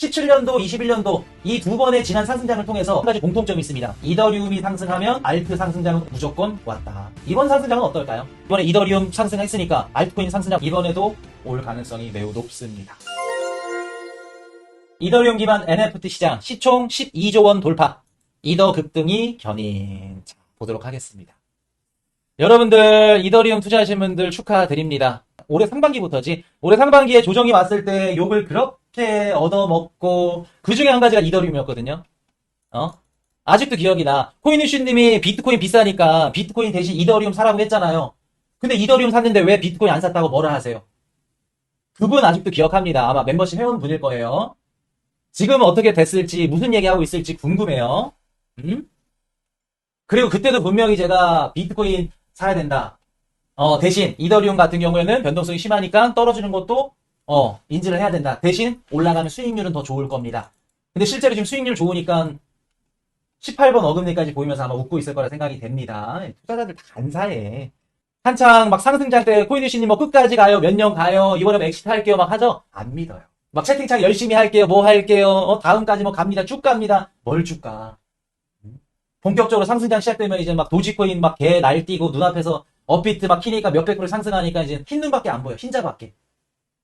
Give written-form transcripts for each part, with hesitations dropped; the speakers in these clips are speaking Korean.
17년도, 21년도 이 두 번의 지난 상승장을 통해서 한 가지 공통점이 있습니다. 이더리움이 상승하면 알트 상승장은 무조건 왔다. 이번 상승장은 어떨까요? 이번에 이더리움 상승했으니까 알트코인 상승장 이번에도 올 가능성이 매우 높습니다. 이더리움 기반 NFT 시장 시총 12조 원 돌파. 이더 급등이 견인. 자, 보도록 하겠습니다. 여러분들 이더리움 투자하신 분들 축하드립니다. 올해 상반기부터지. 올해 상반기에 조정이 왔을 때 욕을 그렇게 얻어먹고 그 중에 한 가지가 이더리움이었거든요. 아직도 기억이 나. 코인이슈님이 비트코인 비싸니까 비트코인 대신 이더리움 사라고 했잖아요. 근데 이더리움 샀는데 왜 비트코인 안 샀다고 뭐라 하세요? 그분 아직도 기억합니다. 아마 멤버십 회원분일 거예요. 지금 어떻게 됐을지 무슨 얘기하고 있을지 궁금해요. 그리고 그때도 분명히 제가 비트코인 사야 된다. 대신 이더리움 같은 경우에는 변동성이 심하니까 떨어지는 것도 인지를 해야 된다. 대신 올라가면 수익률은 더 좋을 겁니다. 근데 실제로 지금 수익률 좋으니까 18번 어금니까지 보이면서 아마 웃고 있을 거라 생각이 됩니다. 투자자들 다 간사해. 한창 막 상승장 때 코인이슈님 뭐 끝까지 가요, 몇 년 가요, 이번에 뭐 엑시트 할게요 막 하죠? 안 믿어요. 막 채팅창 열심히 할게요, 뭐 할게요, 다음까지 뭐 갑니다, 쭉 갑니다. 뭘 쭉 가? 본격적으로 상승장 시작되면 이제 막 도지코인 막 개 날뛰고 눈앞에서 업비트 막 키니까 몇백 프로 상승하니까 이제 흰 눈밖에 안 보여. 흰자밖에.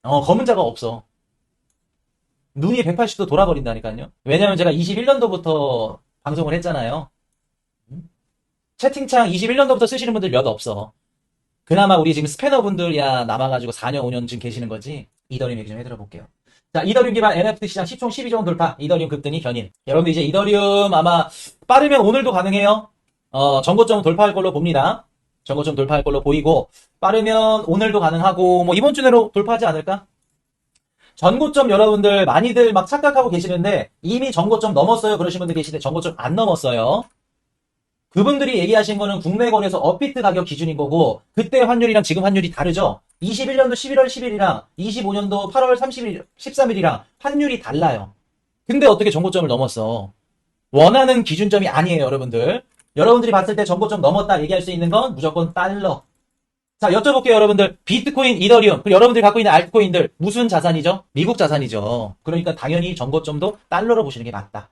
검은 자가 없어. 눈이 180도 돌아버린다니까요. 왜냐면 제가 21년도부터 방송을 했잖아요. 채팅창 21년도부터 쓰시는 분들 몇 없어. 그나마 우리 지금 스패너분들이야 남아가지고 4년, 5년쯤 계시는 거지. 이더리움 얘기 좀 해드려 볼게요. 자, 이더리움 기반 NFT 시장 시총 12조 원 돌파. 이더리움 급등이 견인. 여러분들 이제 이더리움 아마 빠르면 오늘도 가능해요. 전고점 돌파할 걸로 봅니다. 전고점 돌파할 걸로 보이고 빠르면 오늘도 가능하고 뭐 이번 주 내로 돌파하지 않을까? 전고점 여러분들 많이들 막 착각하고 계시는데 이미 전고점 넘었어요 그러신 분들 계시는데 전고점 안 넘었어요. 그분들이 얘기하신 거는 국내 거래소 업비트 가격 기준인 거고 그때 환율이랑 지금 환율이 다르죠. 21년도 11월 10일이랑 25년도 8월 30일, 13일이랑 환율이 달라요. 근데 어떻게 전고점을 넘었어? 원하는 기준점이 아니에요 여러분들. 여러분들이 봤을 때 전고점 넘었다 얘기할 수 있는 건 무조건 달러. 자, 여쭤볼게요 여러분들. 비트코인, 이더리움, 그리고 여러분들이 갖고 있는 알트코인들 무슨 자산이죠? 미국 자산이죠. 그러니까 당연히 전고점도 달러로 보시는 게 맞다.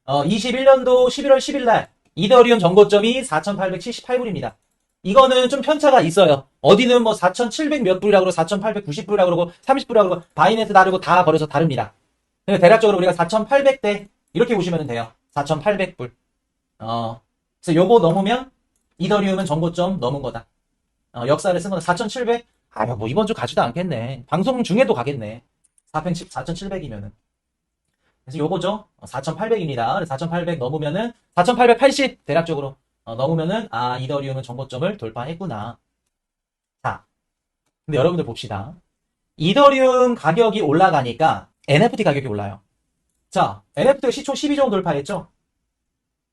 21년도 11월 10일 날 이더리움 전고점이 4,878불입니다. 이거는 좀 편차가 있어요. 어디는 뭐 4,700 몇 불이라고 그러고 4,890불이라고 그러고 30불이라고 그러고 바이낸스 다르고 다 거래소 다릅니다. 대략적으로 우리가 4,800대 이렇게 보시면 돼요. 4,800불. 그래서 요거 넘으면 이더리움은 전고점 넘은 거다. 역사를 쓴 거는 4,700? 뭐 이번 주 가지도 않겠네. 방송 중에도 가겠네. 4,700이면은. 그래서 요거죠. 4,800입니다. 4,800 넘으면은 4,880 대략적으로 넘으면은 이더리움은 전고점을 돌파했구나. 자, 근데 여러분들 봅시다. 이더리움 가격이 올라가니까 NFT 가격이 올라요. 자, NFT가 시총 12조 원 돌파했죠?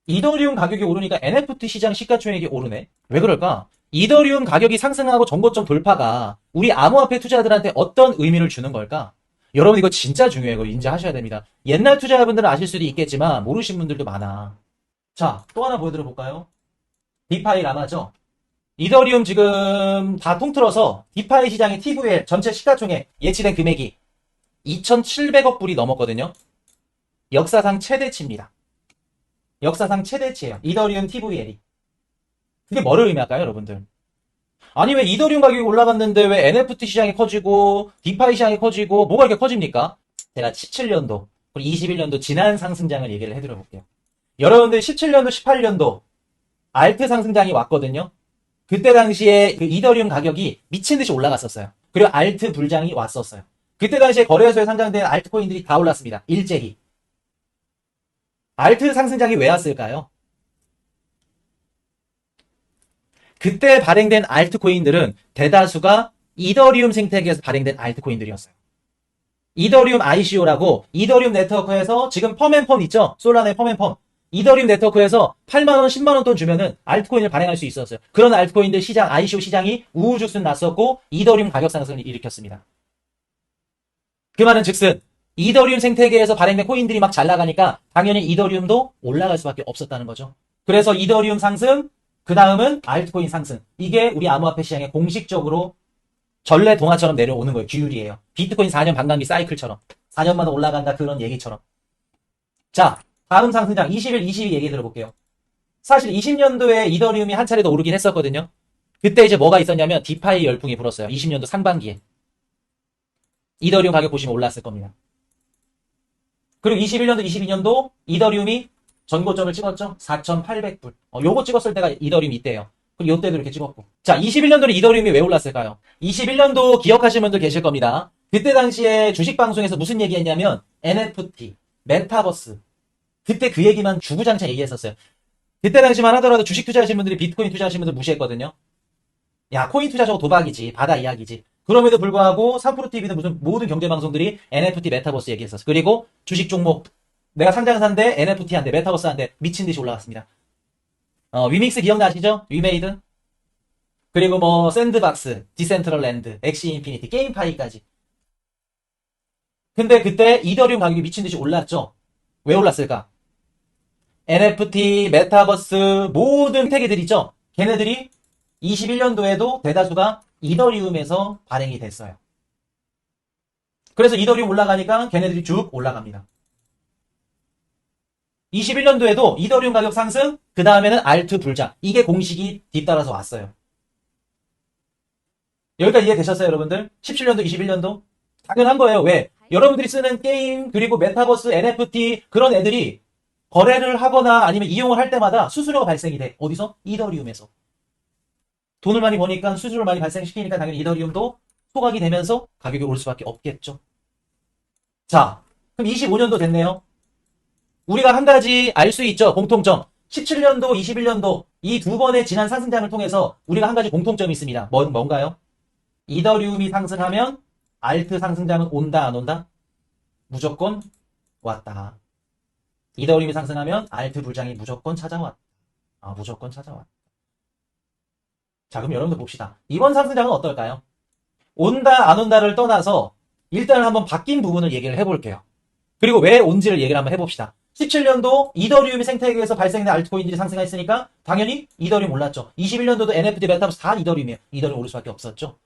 이더리움 가격이 오르니까 NFT 시장 시가총액이 오르네. 왜 그럴까? 이더리움 가격이 상승하고 전고점 돌파가 우리 암호화폐 투자자들한테 어떤 의미를 주는 걸까? 여러분 이거 진짜 중요해요. 이거 인지하셔야 됩니다. 옛날 투자자분들은 아실 수도 있겠지만 모르신 분들도 많아. 자, 또 하나 보여드려 볼까요? 디파이 라마죠. 이더리움 지금 다 통틀어서 디파이 시장의 TVL 전체 시가총액 예치된 금액이 2,700억 불이 넘었거든요. 역사상 최대치입니다. 역사상 최대치예요. 이더리움 TVL이. 그게 뭐를 의미할까요, 여러분들? 아니 왜 이더리움 가격이 올라갔는데 왜 NFT 시장이 커지고 디파이 시장이 커지고 뭐가 이렇게 커집니까? 제가 17년도 그리고 21년도 지난 상승장을 얘기를 해드려 볼게요. 여러분들 17년도 18년도 알트 상승장이 왔거든요. 그때 당시에 그 이더리움 가격이 미친듯이 올라갔었어요. 그리고 알트 불장이 왔었어요. 그때 당시에 거래소에 상장된 알트코인들이 다 올랐습니다. 일제히. 알트 상승장이 왜 왔을까요? 그때 발행된 알트코인들은 대다수가 이더리움 생태계에서 발행된 알트코인들이었어요. 이더리움 ICO라고 이더리움 네트워크에서 지금 펌앤펌 있죠? 솔라나의 펌앤펌. 이더리움 네트워크에서 8만원, 10만원 돈 주면은 알트코인을 발행할 수 있었어요. 그런 알트코인들 시장, ICO 시장이 우후죽순 났었고 이더리움 가격 상승을 일으켰습니다. 그 말은 즉슨 이더리움 생태계에서 발행된 코인들이 막 잘 나가니까 당연히 이더리움도 올라갈 수밖에 없었다는 거죠. 그래서 이더리움 상승, 그 다음은 알트코인 상승. 이게 우리 암호화폐 시장에 공식적으로 전래 동화처럼 내려오는 거예요. 규율이에요. 비트코인 4년 반감기 사이클처럼. 4년마다 올라간다 그런 얘기처럼. 자, 다음 상승장 21, 22 얘기 들어볼게요. 사실 20년도에 이더리움이 한 차례 더 오르긴 했었거든요. 그때 이제 뭐가 있었냐면 디파이 열풍이 불었어요. 20년도 상반기에. 이더리움 가격 보시면 올랐을 겁니다. 그리고 21년도, 22년도 이더리움이 전고점을 찍었죠? 4,800불. 요거 찍었을 때가 이더리움 이때예요. 그리고 요때도 이렇게 찍었고. 자, 21년도는 이더리움이 왜 올랐을까요? 21년도 기억하시는 분들 계실 겁니다. 그때 당시에 주식방송에서 무슨 얘기 했냐면 NFT, 메타버스. 그때 그 얘기만 주구장창 얘기했었어요. 그때 당시만 하더라도 주식 투자하시는 분들이 비트코인 투자하시는 분들 무시했거든요. 야, 코인 투자 저거 도박이지. 바다 이야기지. 그럼에도 불구하고 3프로TV는 무슨 모든 경제방송들이 NFT, 메타버스 얘기했었어요. 그리고 주식 종목. 내가 상장사인데 NFT 한대, 메타버스 한대 미친 듯이 올라갔습니다. 위믹스 기억나시죠? 위메이드. 그리고 뭐 샌드박스, 디센트럴랜드, 엑시 인피니티, 게임파이까지. 근데 그때 이더리움 가격이 미친 듯이 올랐죠. 왜 올랐을까? NFT, 메타버스 모든 태계들 있죠. 걔네들이 21년도에도 대다수가 이더리움에서 발행이 됐어요. 그래서 이더리움 올라가니까 걔네들이 쭉 올라갑니다. 21년도에도 이더리움 가격 상승, 그 다음에는 알트 불장. 이게 공식이 뒤따라서 왔어요. 여기까지 이해되셨어요, 여러분들? 17년도, 21년도? 당연한 거예요. 왜? 여러분들이 쓰는 게임, 그리고 메타버스, NFT, 그런 애들이 거래를 하거나 아니면 이용을 할 때마다 수수료가 발생이 돼. 어디서? 이더리움에서. 돈을 많이 버니까 수수료를 많이 발생시키니까 당연히 이더리움도 소각이 되면서 가격이 오를 수밖에 없겠죠. 자, 그럼 25년도 됐네요. 우리가 한 가지 알 수 있죠. 공통점. 17년도, 21년도 이 두 번의 지난 상승장을 통해서 우리가 한 가지 공통점이 있습니다. 뭔가요? 이더리움이 상승하면 알트 상승장은 온다, 안 온다? 무조건 왔다. 이더리움이 상승하면 알트 불장이 무조건 찾아왔다. 무조건 찾아왔다. 자, 그럼 여러분들 봅시다. 이번 상승장은 어떨까요? 온다, 안 온다를 떠나서 일단 한번 바뀐 부분을 얘기를 해볼게요. 그리고 왜 온지를 얘기를 한번 해봅시다. 17년도 이더리움이 생태계에서 발생된 알트코인들이 상승했으니까 당연히 이더리움 올랐죠. 21년도도 NFT, 메타버스 다 이더리움이에요. 이더리움 오를 수밖에 없었죠.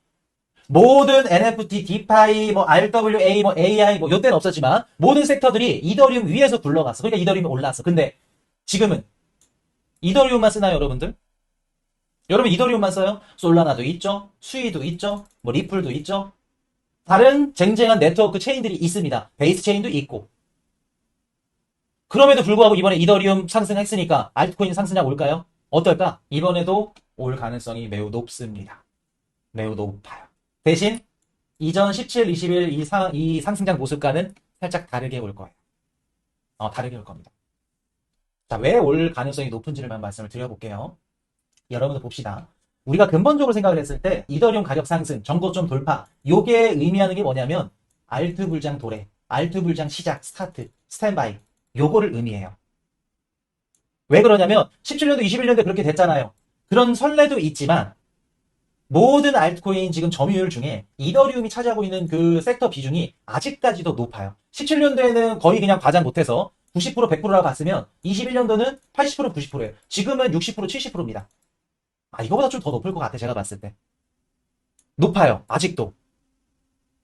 모든 NFT, 디파이, 뭐 RWA, 뭐 AI, 뭐 요때는 없었지만 모든 섹터들이 이더리움 위에서 굴러갔어. 그러니까 이더리움이 올랐어. 근데 지금은 이더리움만 쓰나요, 여러분들? 여러분 이더리움만 써요? 솔라나도 있죠. 수이도 있죠. 뭐 리플도 있죠. 다른 쟁쟁한 네트워크 체인들이 있습니다. 베이스 체인도 있고. 그럼에도 불구하고 이번에 이더리움 상승했으니까 알트코인 상승량 올까요? 어떨까? 이번에도 올 가능성이 매우 높습니다. 매우 높아요. 대신 이전 17, 21 이 상승장 모습과는 살짝 다르게 올 거예요. 다르게 올 겁니다. 자, 왜 올 가능성이 높은지를 말씀을 드려볼게요. 여러분들 봅시다. 우리가 근본적으로 생각을 했을 때 이더리움 가격 상승, 전고점 돌파 요게 의미하는 게 뭐냐면 알트 불장 도래, 알트 불장 시작, 스타트, 스탠바이 요거를 의미해요. 왜 그러냐면 17년도, 21년도에 그렇게 됐잖아요. 그런 선례도 있지만 모든 알트코인 지금 점유율 중에 이더리움이 차지하고 있는 그 섹터 비중이 아직까지도 높아요. 17년도에는 거의 그냥 과장 못해서 90%, 100%라고 봤으면 21년도는 80%, 90%예요. 지금은 60%, 70%입니다. 이거보다 좀 더 높을 것 같아, 제가 봤을 때. 높아요, 아직도.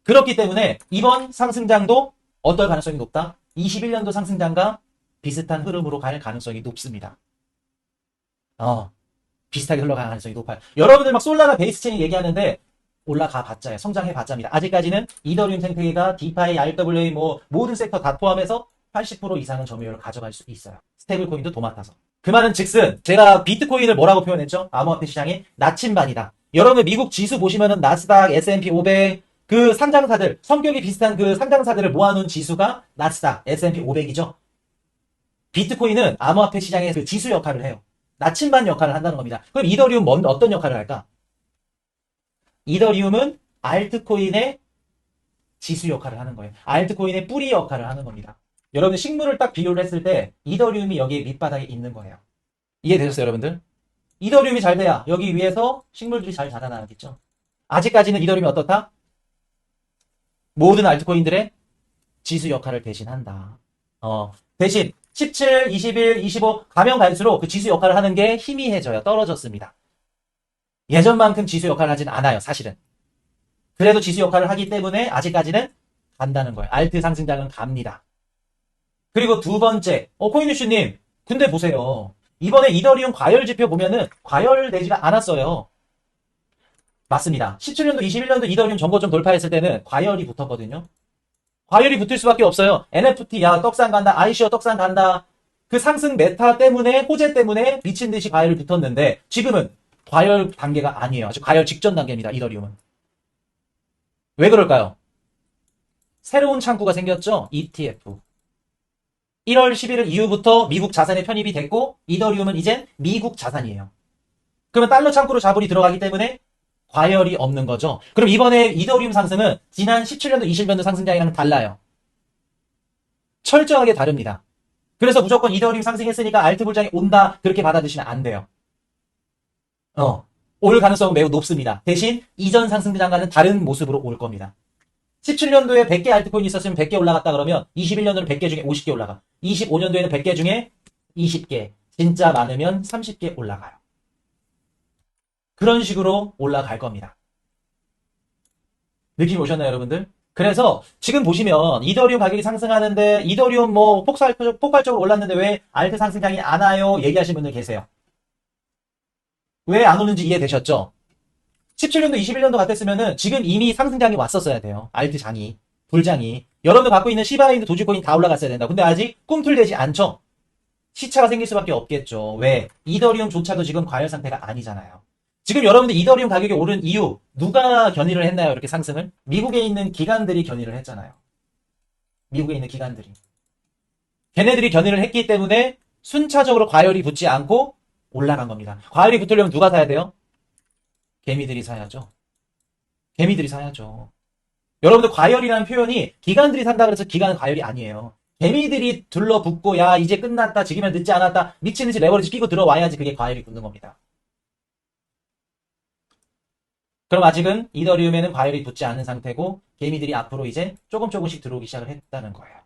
그렇기 때문에 이번 상승장도 어떨 가능성이 높다? 21년도 상승장과 비슷한 흐름으로 갈 가능성이 높습니다. 비슷하게 흘러갈 가능성이 높아요. 여러분들 막 솔라나 베이스 체인 얘기하는데 올라가 봤자예요. 성장해 봤자입니다. 아직까지는 이더리움 생태계가 디파이, RWA 뭐 모든 섹터 다 포함해서 80% 이상은 점유율을 가져갈 수 있어요. 스테이블 코인도 도맡아서. 그 말은 즉슨 제가 비트코인을 뭐라고 표현했죠? 암호화폐 시장의 나침반이다. 여러분 미국 지수 보시면은 나스닥, S&P 500 그 상장사들 성격이 비슷한 그 상장사들을 모아놓은 지수가 나스닥, S&P 500이죠. 비트코인은 암호화폐 시장의 그 지수 역할을 해요. 나침반 역할을 한다는 겁니다. 그럼 이더리움 어떤 역할을 할까? 이더리움은 알트코인의 지수 역할을 하는 거예요. 알트코인의 뿌리 역할을 하는 겁니다. 여러분 식물을 딱 비교를 했을 때 이더리움이 여기 밑바닥에 있는 거예요. 이해되셨어요, 여러분들? 이더리움이 잘 돼야 여기 위에서 식물들이 잘 자라나겠죠. 아직까지는 이더리움이 어떻다? 모든 알트코인들의 지수 역할을 대신한다. 대신 17, 21, 25 가면 갈수록 그 지수 역할을 하는 게 희미해져요. 떨어졌습니다. 예전만큼 지수 역할을 하진 않아요, 사실은. 그래도 지수 역할을 하기 때문에 아직까지는 간다는 거예요. 알트 상승장은 갑니다. 그리고 두 번째, 코인뉴스님, 근데 보세요. 이번에 이더리움 과열 지표 보면은 과열되지가 않았어요. 맞습니다. 17년도, 21년도 이더리움 정고점 돌파했을 때는 과열이 붙었거든요. 과열이 붙을 수밖에 없어요. NFT, 야, 떡상 간다. 아이시어 떡상 간다. 그 상승 메타 때문에, 호재 때문에 미친 듯이 과열이 붙었는데, 지금은 과열 단계가 아니에요. 아직 과열 직전 단계입니다, 이더리움은. 왜 그럴까요? 새로운 창구가 생겼죠? ETF. 1월 11일 이후부터 미국 자산에 편입이 됐고, 이더리움은 이젠 미국 자산이에요. 그러면 달러 창구로 자본이 들어가기 때문에 과열이 없는 거죠. 그럼 이번에 이더리움 상승은 지난 17년도, 20년도 상승장이랑 달라요. 철저하게 다릅니다. 그래서 무조건 이더리움 상승했으니까 알트 불장이 온다, 그렇게 받아들이시면 안 돼요. 올 가능성은 매우 높습니다. 대신 이전 상승장과는 다른 모습으로 올 겁니다. 17년도에 100개 알트코인이 있었으면 100개 올라갔다 그러면 21년도는 100개 중에 50개 올라가. 25년도에는 100개 중에 20개. 진짜 많으면 30개 올라가요. 그런 식으로 올라갈 겁니다. 느낌 오셨나요, 여러분들? 그래서 지금 보시면 이더리움 가격이 상승하는데 이더리움 뭐 폭발적으로 올랐는데 왜 알트 상승장이 안 와요? 얘기하시는 분들 계세요. 왜 안 오는지 이해되셨죠? 17년도, 21년도 같았으면은 지금 이미 상승장이 왔었어야 돼요. 알트장이, 불장이. 여러분들 갖고 있는 시바인드 도지코인 다 올라갔어야 된다. 근데 아직 꿈틀대지 않죠? 시차가 생길 수밖에 없겠죠. 왜? 이더리움조차도 지금 과열 상태가 아니잖아요. 지금 여러분들 이더리움 가격이 오른 이유 누가 견인을 했나요? 이렇게 상승을? 미국에 있는 기관들이 견인을 했잖아요. 미국에 있는 기관들이. 걔네들이 견인을 했기 때문에 순차적으로 과열이 붙지 않고 올라간 겁니다. 과열이 붙으려면 누가 사야 돼요? 개미들이 사야죠. 개미들이 사야죠. 여러분들 과열이라는 표현이 기관들이 산다 그래서 기관은 과열이 아니에요. 개미들이 둘러붙고 야 이제 끝났다 지금은 늦지 않았다 미친듯이 레버리지 끼고 들어와야지 그게 과열이 붙는 겁니다. 그럼 아직은 이더리움에는 과열이 붙지 않은 상태고 개미들이 앞으로 이제 조금씩 들어오기 시작을 했다는 거예요.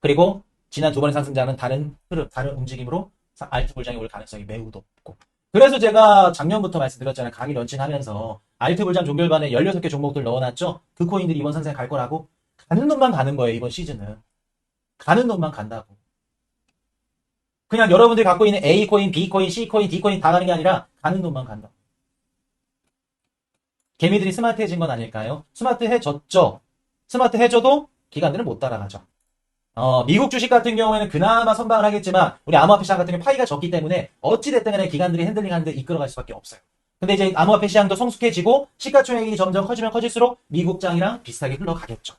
그리고 지난 두 번의 상승장은 다른 흐름, 다른 움직임으로 알트 불장이 올 가능성이 매우 높고 그래서 제가 작년부터 말씀드렸잖아요. 강의 런칭하면서 알트 불장 종결반에 16개 종목들 넣어놨죠. 그 코인들이 이번 상승에 갈 거라고 가는 놈만 가는 거예요. 이번 시즌은. 가는 놈만 간다고. 그냥 여러분들이 갖고 있는 A코인, B코인, C코인, D코인 다 가는 게 아니라 가는 놈만 간다. 개미들이 스마트해진 건 아닐까요? 스마트해졌죠. 스마트해져도 기관들은 못 따라가죠. 미국 주식 같은 경우에는 그나마 선방을 하겠지만 우리 암호화폐 시장 같은 경우 파이가 적기 때문에 어찌됐든 간에 기관들이 핸들링하는 데 이끌어갈 수밖에 없어요. 근데 이제 암호화폐 시장도 성숙해지고 시가총액이 점점 커지면 커질수록 미국장이랑 비슷하게 흘러가겠죠.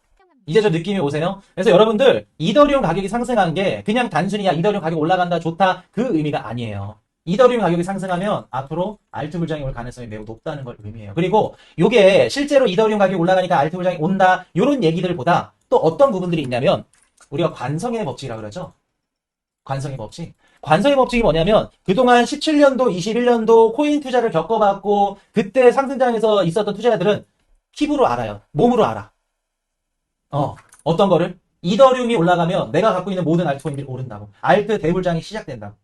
이제 좀 느낌이 오세요? 그래서 여러분들 이더리움 가격이 상승한 게 그냥 단순히 야 이더리움 가격 올라간다 좋다 그 의미가 아니에요. 이더리움 가격이 상승하면 앞으로 알트 불장이 올 가능성이 매우 높다는 걸 의미해요. 그리고 이게 실제로 이더리움 가격이 올라가니까 알트 불장이 온다 이런 얘기들보다 또 어떤 부분들이 있냐면 우리가 관성의 법칙이라고 그러죠. 관성의 법칙. 관성의 법칙이 뭐냐면 그동안 17년도, 21년도 코인 투자를 겪어봤고 그때 상승장에서 있었던 투자자들은 피부로 알아요. 몸으로 알아. 어떤 거를? 이더리움이 올라가면 내가 갖고 있는 모든 알트코인들이 오른다고. 알트 대불장이 시작된다고.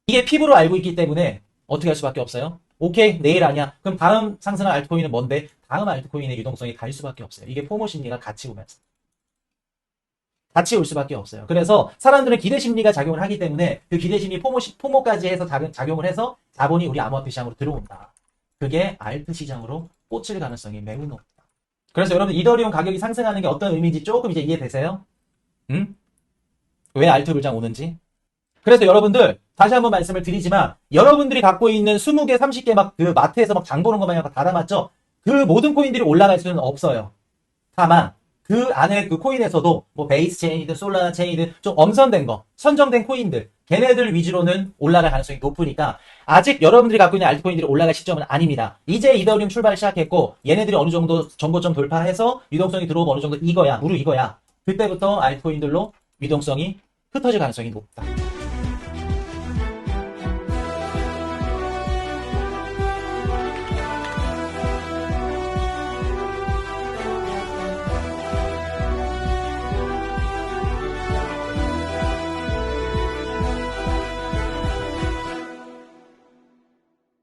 이게 피부로 알고 있기 때문에 어떻게 할 수밖에 없어요? 오케이, 내일 아니야. 그럼 다음 상승할 알트코인은 뭔데? 다음 알트코인의 유동성이 갈 수밖에 없어요. 이게 포모 심리가 같이 오면서. 같이 올 수밖에 없어요. 그래서 사람들은 기대 심리가 작용을 하기 때문에 그 기대 심리 포모까지 해서 작용을 해서 자본이 우리 암호화폐 시장으로 들어온다. 그게 알트 시장으로 꽂힐 가능성이 매우 높다. 그래서 여러분 이더리움 가격이 상승하는 게 어떤 의미인지 조금 이제 이해되세요? 왜 알트 불장 오는지? 그래서 여러분들 다시 한번 말씀을 드리지만 여러분들이 갖고 있는 20개, 30개 막 그 마트에서 막 장 보는 것만 다 담았죠? 그 모든 코인들이 올라갈 수는 없어요. 다만 그 안에 그 코인에서도 뭐 베이스 체인이든 솔라나 체인이든 좀 엄선된 거, 선정된 코인들 걔네들 위주로는 올라갈 가능성이 높으니까 아직 여러분들이 갖고 있는 알트코인들이 올라갈 시점은 아닙니다. 이제 이더리움 출발 시작했고 얘네들이 어느 정도 정고점 돌파해서 유동성이 들어오면 어느 정도 익어야 무르익어야 그때부터 알트코인들로 유동성이 흩어질 가능성이 높다.